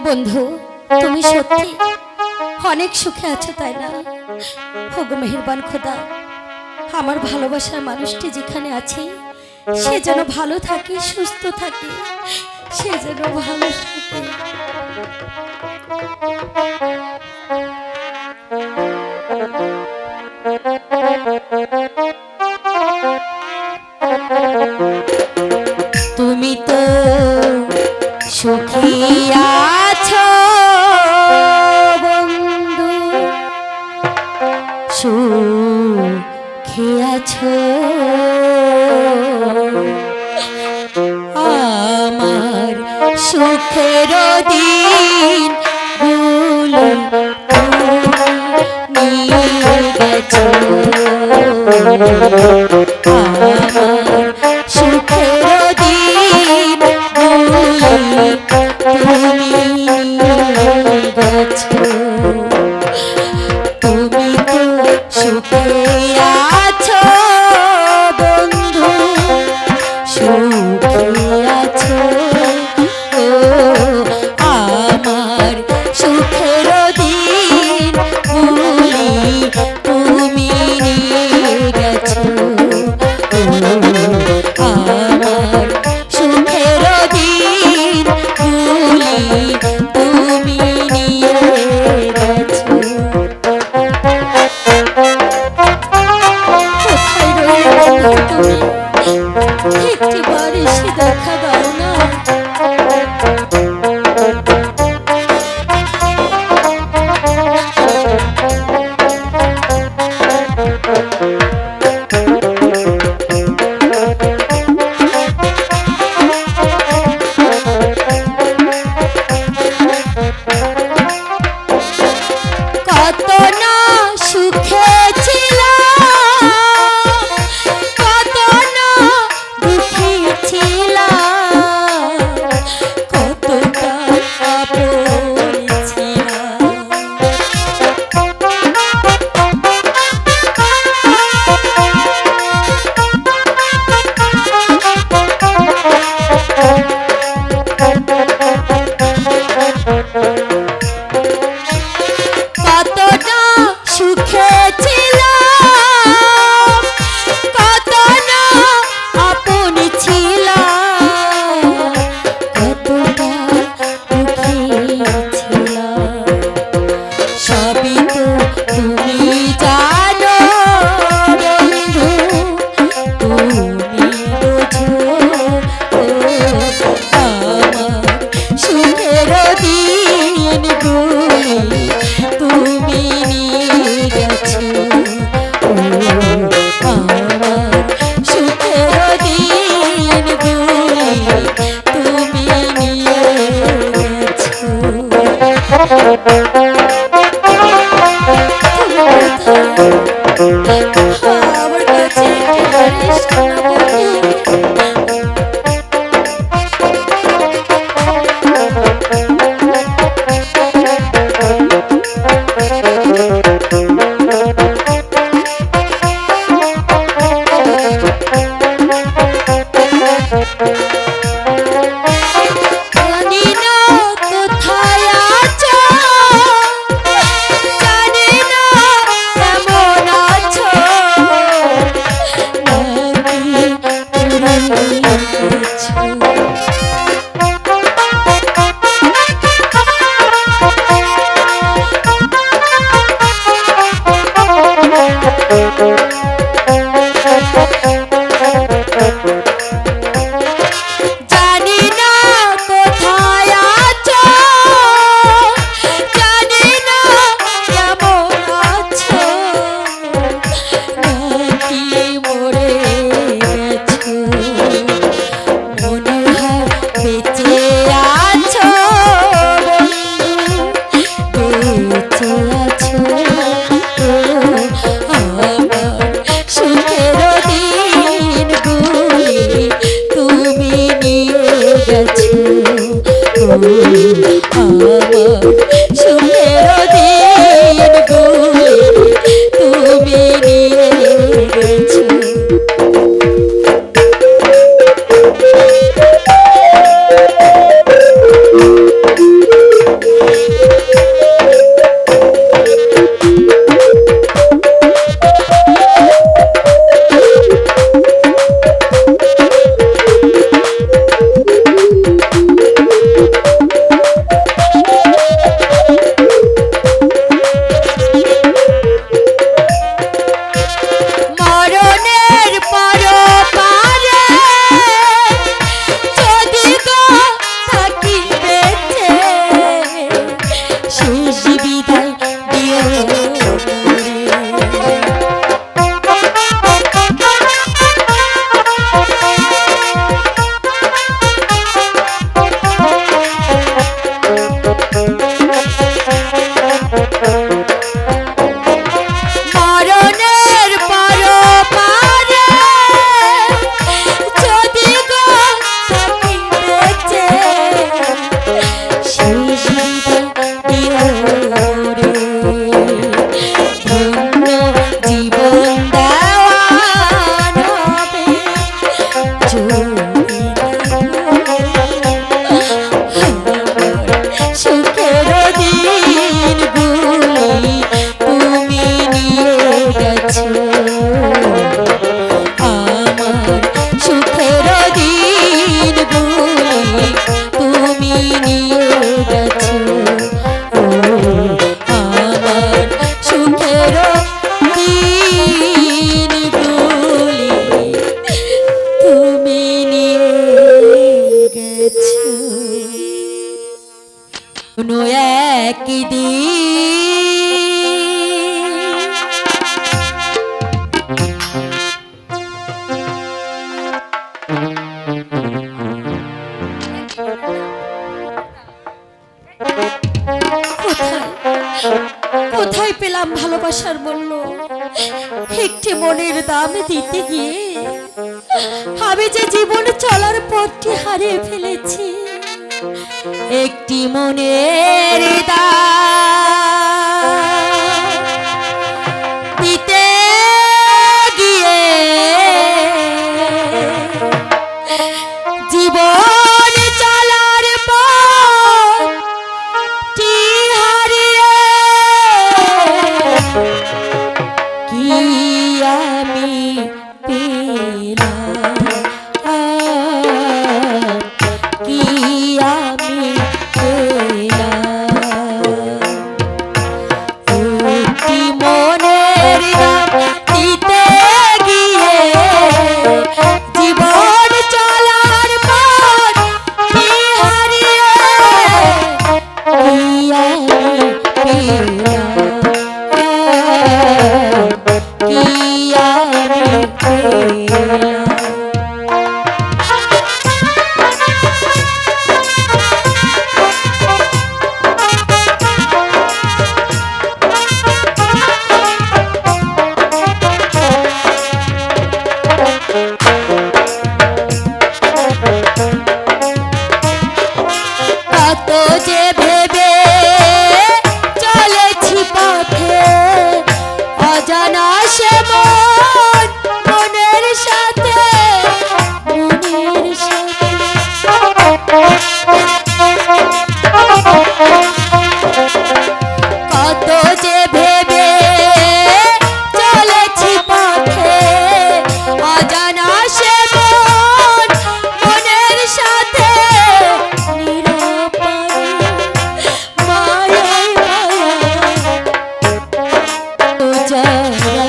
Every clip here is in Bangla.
বন্ধু, তুমি সত্যি অনেক সুখে আছো তাই না? হোগো মেহেরবান খোদা, আমার ভালোবাসার মানুষটি যেখানে আছে সে যেন ভালো থাকে, সুস্থ থাকে, সে যেন ভালো থাকে। তুমি তো সুখী আছো বন্ধু, সুখী আছো, আমার সুখের দিন গুলো নিয়ে গেছো, আমার সুখের দিন গুলো তুমি নিয়ে গেছো। তুমি তো সুখে আছো বন্ধু, সুখে আছো, ও আমার সুখের দিন গুলি তুমি নিয়ে গেছো, ও আমার সুখের দিন গুলি তুমি নিয়ে গেছো। কোথায় রইলে তুমি, একটিবার এসে দেখা দাও না। কত না সুখে ছিলাম, কত না দুঃখী ছিলাম, কতটা আপন ছিলাম। কতটা সুখে ছিলাম, কত না আপন ছিলাম, কতটা দুঃখী ছিলাম। সবই তো তুমি জানো বন্ধু, তুমি বোঝো, ও আমার সুখের দিন গুলি তুমি নিয়ে গেছো, ও আমার সুখের দিন গুলি তুমি নিয়ে গেছো। আমার কাছে একেবারে শোনা বন্ধু। জানি না কোথায় আছো, জানি না কেমন আছো, নাকি পুরো গেছো। জানি না কোথায় আছো, জানি না কেমন আছো, নাকি মরে গেছো। মনে হয় বেঁচে আছো বন্ধু, বেঁচে আছো, ও আমার সুখের দিন গুলি তুমি নিয়ে গেছো, ও আমার সুখের দিন গুলি তুমি নিয়ে গেছো। কোনো একদিন কোথায় পেলাম ভালোবাসার মূল্য? একটি মনের দাম দিতে গিয়ে আমি যে জীবন চলার পথটি হারিয়ে ফেলেছি। একটি মনের দাম দিতে গিয়ে জীবন চলার পথটি হারিয়ে কি আমি পেলাম, কি আমি পেলাম? একটি মনের দাম দিতে গিয়ে জীবন চলার পথ কি হারিয়ে কি আমি পেলাম, কি আমি পেলাম? কত যে ভেবে চলেছি পথে, অজানা সে মন মনের সাথে, মনের সাথে। কত যে ভেবে চলেছি পথে, অজানা সে মন মনের সাথে, নিরাপদে মায়ায় মায়ায় উজালা,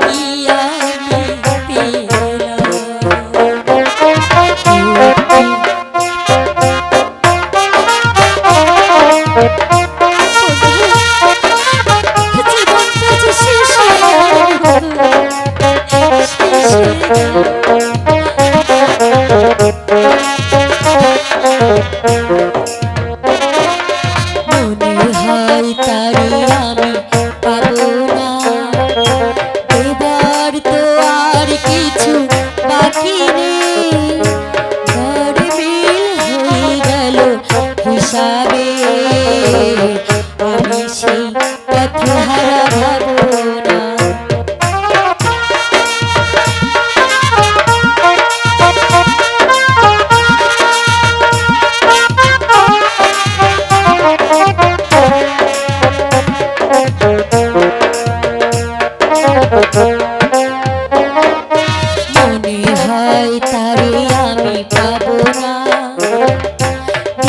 কি আমি পেলাম? জীবনটা যে শেষ হয়ে গেল, শেষ হয়ে গেল। মনে হয় তারে আমি পাবো না, এবার তো আর কিছু বাকি নেই। গড়মিল হয়ে গেল হিসাবে, আমি সেই পথহারা ভাবনা। মনে হয় তারে আমি পাবো না,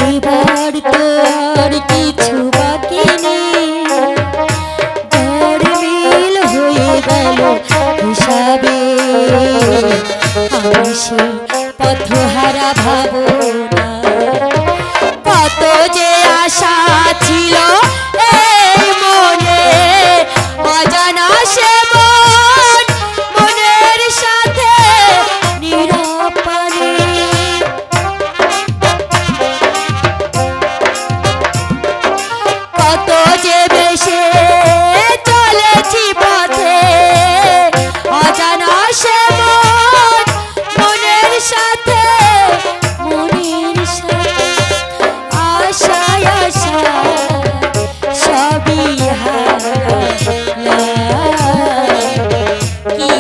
এবার তো আর কিছু বাকি নেই। গড়মিল হয়ে গেল হিসাবে, আমি সেই পথহারা ভাবনা। কত যে আশা ছিল এই মনে, অজানা সে মন মনের সাথে, নিরাপদে কত যে বেশে চলেছি পথে, অজানা সে মন মনের সাথে, মনের সাথে। আশায় আশায় সবই হারালাম, কি